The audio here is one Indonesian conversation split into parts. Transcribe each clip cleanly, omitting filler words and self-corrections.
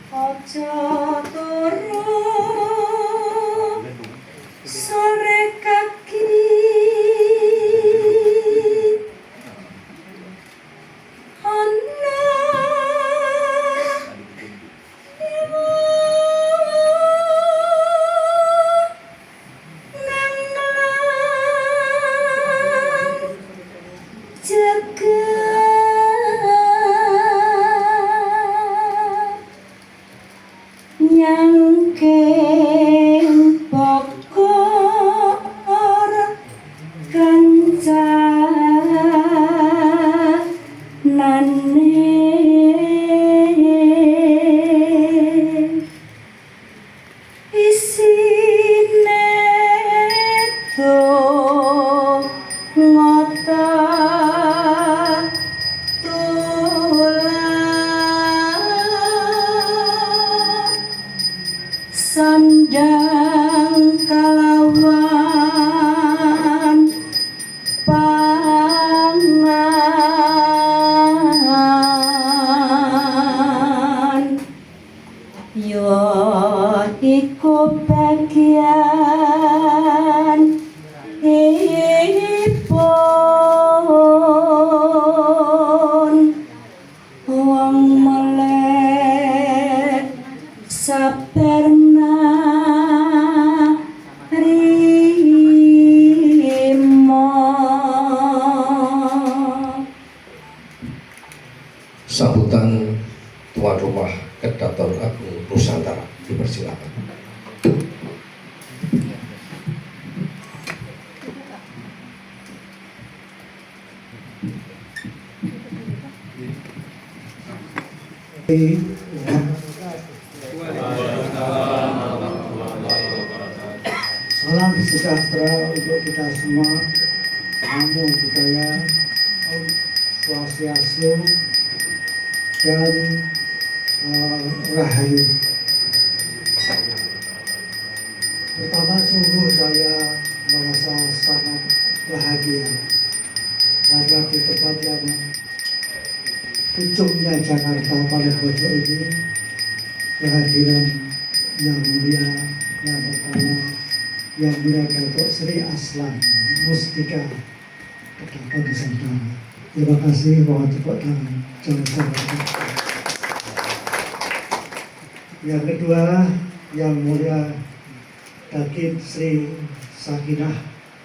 Aja turu sore kaki ana dewa nang jagat nyangkeng pokor kancanane isine to ngota sandang kalawan pangan yo iku bagian ipun wong melek saperna sambutan tuan rumah Kedaton Agung Nusantara dipersilakan. Salam sejahtera untuk kita semua. Namo Buddhaya, Om Swastiastu, dan Rahayu. Pertama, sungguh saya merasa sangat bahagia karena di tempat yang ujungnya Jakarta paling pojok ini kehadiran yang mulia, yang pertama, yang mulia Datuk Sri Aslan Mustika Kedaton Nusantara. Terima kasih, mohon tepuk tangan. Yang kedua, yang mulia Datuk Sri Sakinah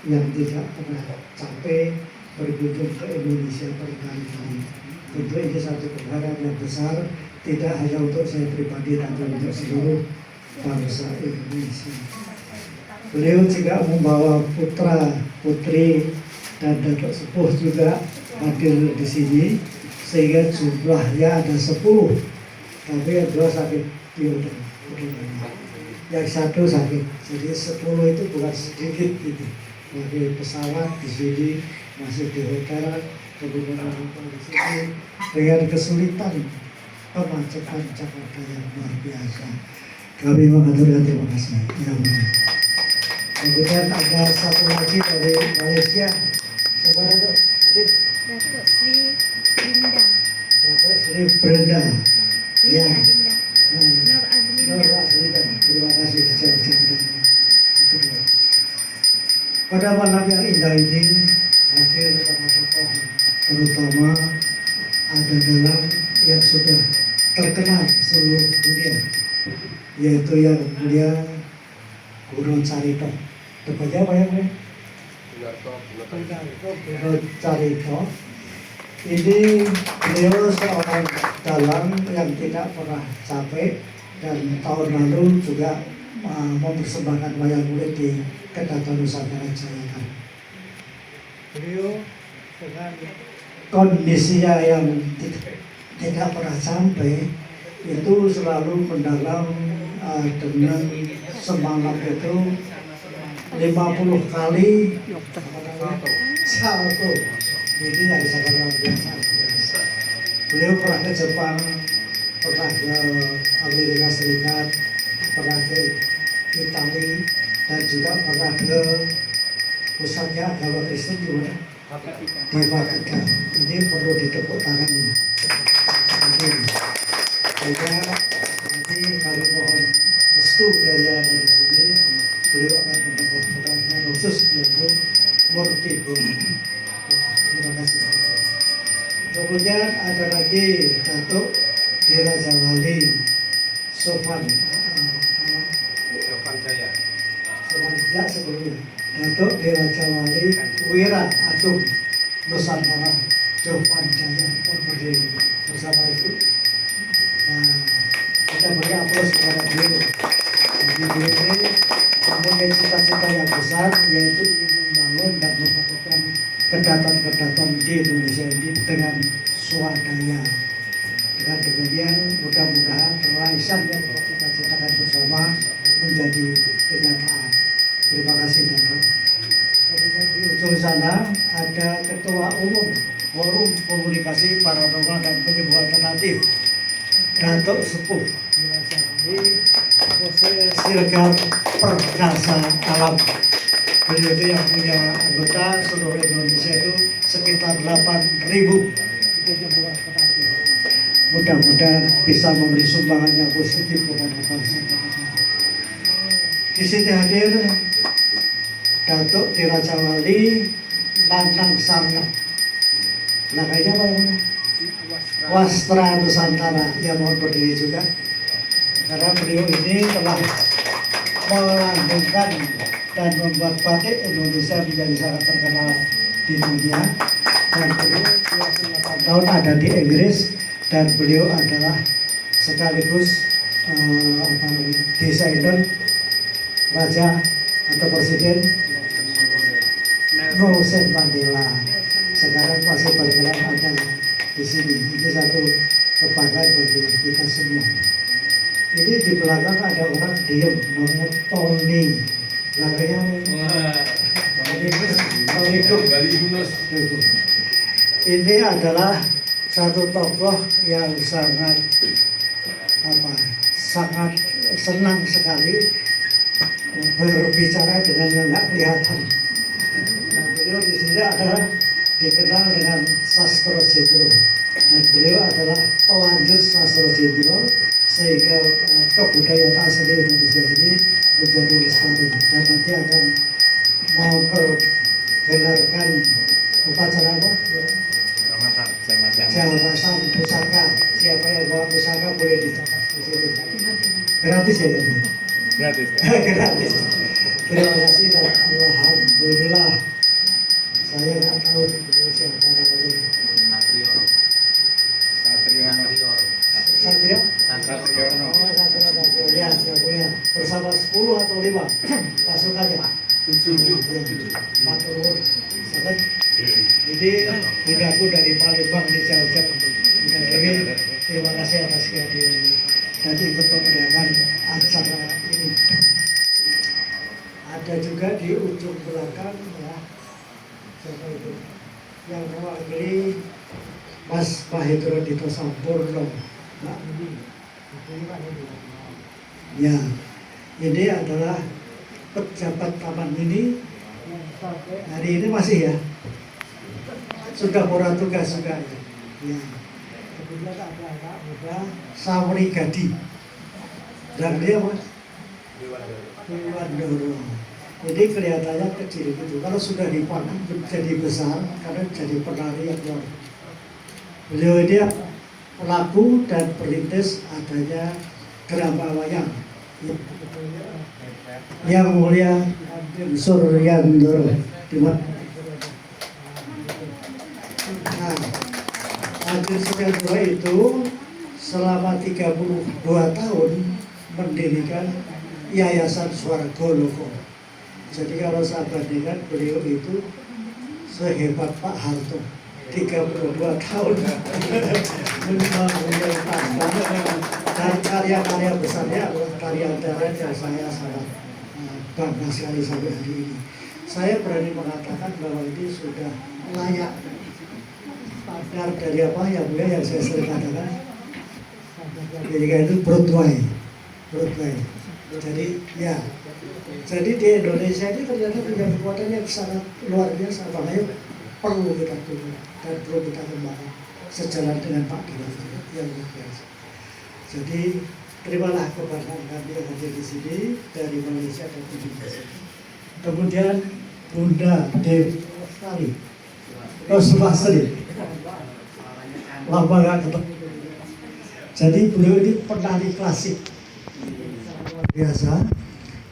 yang tidak pernah capek berkunjung ke Indonesia berkali-kali. Tentu ini satu kebahagiaan yang besar, tidak hanya untuk saya pribadi, tapi untuk seluruh bangsa Indonesia. Beliau juga membawa putra, putri, dan datuk sepuh juga hadir di sini, sehingga jumlahnya ada 10. Tapi yang dua sakit piodon, yang satu sakit. Jadi 10 itu bukan sedikit gitu. Bagi pesawat di sini, masih di hotel, kemudian di sini dengan kesulitan kemacetan Jakarta yang luar biasa. Kami mengaturkan terima kasih. Kemudian ada satu lagi dari Malaysia. Siapa itu? Datuk Sri Linda. Datuk Sri Brenda. Ya. Linda. Nur Azlinda. Nur Azlinda. Terima kasih kecil-kecilnya. Pada malam yang indah ini hadir tokoh-tokoh terutama ada dalam yang sudah terkenal seluruh dunia, yaitu yang mulia Guru Carito. Tepatnya apa ya? Guru Carito. Ini beliau seorang dalang yang tidak pernah capek dan tahun lalu juga mempersembahkan wayang kulit di Kedaton Nusantara Jaya. Beliau dengan kondisinya yang tidak pernah sampai itu selalu mendalam dengan semangat itu 50 kali salto. Ini yang sangat luar biasa. Beliau pernah ke Jepang, pernah ke Amerika Serikat, pernah ke Italia, dan juga pernah ke pusatnya agama Kristen di mana? Di Vatikan. Ini perlu ditepuk tangan. Sehingga nanti ini kami mohon restu dari yang ada di sini. Beliau akan mendapat pertanyaan khusus yaitu Murti Bro. Terima kasih. Kemudian ada lagi Datuk Diraja Wali Sofan Jaya. Sofan tidak sebelumnya Datuk Diraja Wali Wira Agung Nusantara Jovan Jaya berdiri bersama itu. Nah, kita beri aplaus kepada beliau. Jadi beliau ini mempunyai cita-cita yang besar, yaitu ingin membangun dan melakukan kedaton-kedaton di Indonesia ini dengan swadaya. Dengan demikian mudah-mudahan raisan yang kita citakan bersama menjadi kenyataan. Terima kasih Datuk. Kemudian di ujung sana ada Ketua Umum Forum Komunikasi Paranormal dan Penyembuhan Alternatif Datuk Sepuh ini Sirgar Perkasa Alam. Beliau itu yang punya anggota seluruh Indonesia itu sekitar 8.000 penyembuhan alternatif. Mudah-mudahan bisa memberi sumbangan yang positif kepada bangsa. Di sini hadir Datuk Diraja Wali Lantang Sarnap. Nah kayaknya apa yang mana? Wastra Nusantara yang mohon berdiri juga. Karena beliau ini telah melanggengkan dan membuat batik Indonesia menjadi sangat terkenal di dunia. Dan beliau 28 tahun ada di Inggris dan beliau adalah sekaligus desainer raja atau presiden Nelson Mandela. Sekarang masih bergerak ada di sini. Ini satu kebanggaan bagi kita semua. Ini di belakang ada orang diem, namanya Tony. Belakangnya ini adalah satu tokoh yang sangat senang sekali berbicara dengan yang nggak kelihatan. Nah, beliau di sini adalah dikenal dengan Sastro Jendro dan beliau adalah pelanjut Sastro Jendro sehingga kebudayaan asli Indonesia ini menjadi lestari dan nanti akan mempergelarkan upacara apa? Jamasan pusaka. Siapa yang bawa pusaka boleh dicatat di sini. Gratis ya kan? Gratis. Gratis. Terima kasih dan alhamdulillah. Saya nggak tahu siapa namanya. Satrio? Satriono. Oh, Satriono. Ya, yang punya. Bersama 10 atau 5 pasukannya. 7. Matur. Jadi bundaku dari Palembang di Jauh-Jauh. Bunda Dewi, terima kasih atas kehadirannya dan ikut memeriahkan acara ini. Ada juga di ujung belakang ya, siapa itu? Yang mewakili Mas Mahedro Dito Sampurno. Nah, ya, ini adalah pejabat taman ini hari ini masih ya sudah pura tugas juga ya. Kemudian ada anak muda Sawri Gadi dan dia Mas Wiwandoro. Jadi kelihatannya kecil gitu. Kalau sudah dipanen menjadi besar karena jadi penari yang luar. Beliau dia pelaku dan perintis adanya drama wayang. Yang mulia Suryandoro Nah, Hadir Suryandoro itu selama 32 tahun mendirikan Yayasan Swarga Loko. Jadi kalau saya bandingkan beliau itu sehebat Pak Harto 32 tahun mempunyai dan karya-karya besarnya adalah karya darat yang saya sangat bangga sekali sampai hari ini. Saya berani mengatakan bahwa ini sudah layak standar dari apa yang mulia yang saya sering katakan. Jadi itu Broadway. Jadi ya, jadi di Indonesia ini ternyata punya kekuatan yang sangat luar biasa. Makanya perlu kita tunggu dan perlu kita kembangkan sejalan dengan Pak Direktur yang luar biasa. Jadi terimalah keberkahan kami yang hadir di sini dari Malaysia dan Indonesia. Kemudian Bunda Dewi Lestari, Sulastri, lama gak ketemu. Jadi beliau ini penari klasik luar biasa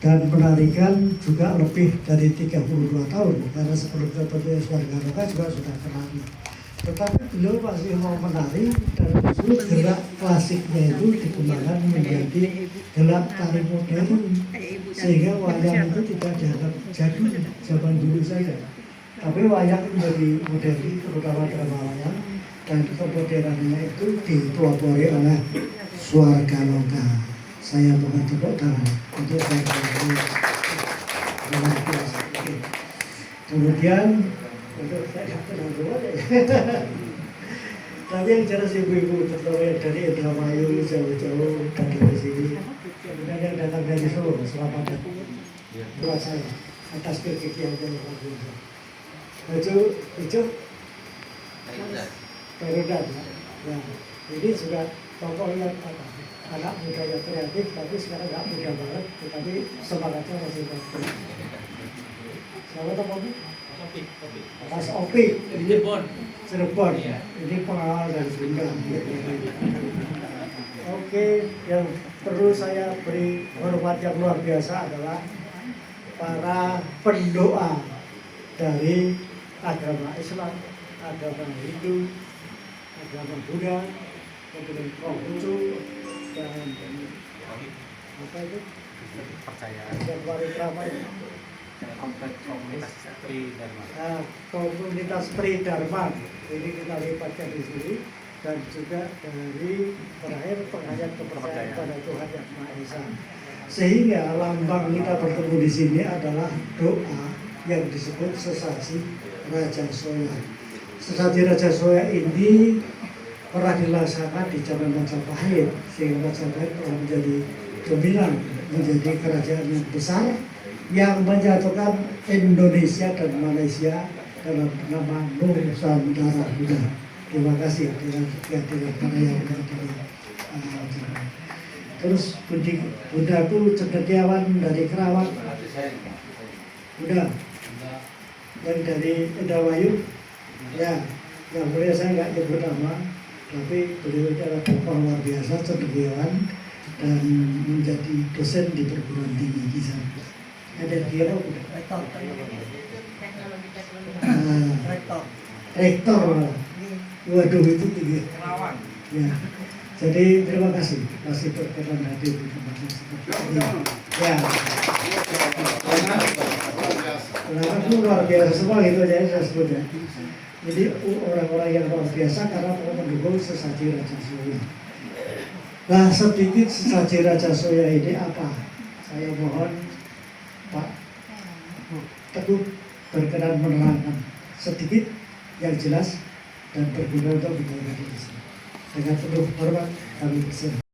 dan menarikan juga lebih dari 32 tahun karena sebelum terbentuknya Swargaloka juga sudah menari. Tetapi beliau masih mau menari dan justru gerak klasiknya itu dikembangkan menjadi gerak tari modern sehingga wayang itu tidak dianggap jadul zaman dulu saja. Tapi wayang menjadi modern terutama drama wayang dan kemodernannya itu dipelopori oleh Swargaloka. Saya mohon tepuk tangan untuk Swargaloka. Kemudian untuk saya kenal dulu ya. Tapi yang jelas ibu-ibu terutama yang dari Indramayu jauh-jauh datang ke sini. Kemudian yang datang dari Solo selamat datang buat saya atas kegiatan yang luar biasa. Baju hijau Perudan ya. Ini juga tokoh yang anak muda yang kreatif tapi sekarang nggak muda banget tetapi semangatnya masih bagus. Siapa tokohnya? Mas Opi Cirebon. Ini pengawal dari Bunda. Oke, yang perlu saya beri hormat yang luar biasa adalah para pendoa dari agama Islam, agama Hindu, agama Buddha, kemudian Konghucu dan apa itu? Dan Warikrama itu. Komunitas Tri Dharma ini kita lipatkan di sini dan juga dari terakhir penghayat kepercayaan pada Tuhan Yang Maha Esa. Sehingga lambang kita bertemu di sini adalah doa yang disebut sesaji Raja Soya. Sesaji Raja Soya ini pernah dilaksanakan di zaman Majapahit sehingga Majapahit telah menjadi dominan, menjadi kerajaan yang besar yang menyatukan Indonesia dan Malaysia dalam nama Nusantara Buddha. Terima kasih dengan para yang dari terus Bunda itu cendekiawan dari Kerawang. Bunda yang dari Indramayu ya, yang mulia saya nggak nyebut nama, tapi beliau adalah tokoh luar biasa, cendekiawan dan menjadi dosen di perguruan tinggi di sana. Ada dia rektor. Waduh itu tinggi. Ya. Jadi terima kasih masih berkenan hadir di tempat ini seperti ini. Ya. Karena itu luar biasa semua itu aja saya sebut ya. Jadi orang-orang yang luar biasa karena mendukung sesaji Raja Soya. Nah sedikit sesaji Raja Soya ini apa? Saya mohon Pak Teguh berkenan menerangkan sedikit yang jelas dan berguna untuk kita di sini. Dengan penuh hormat kami berserah.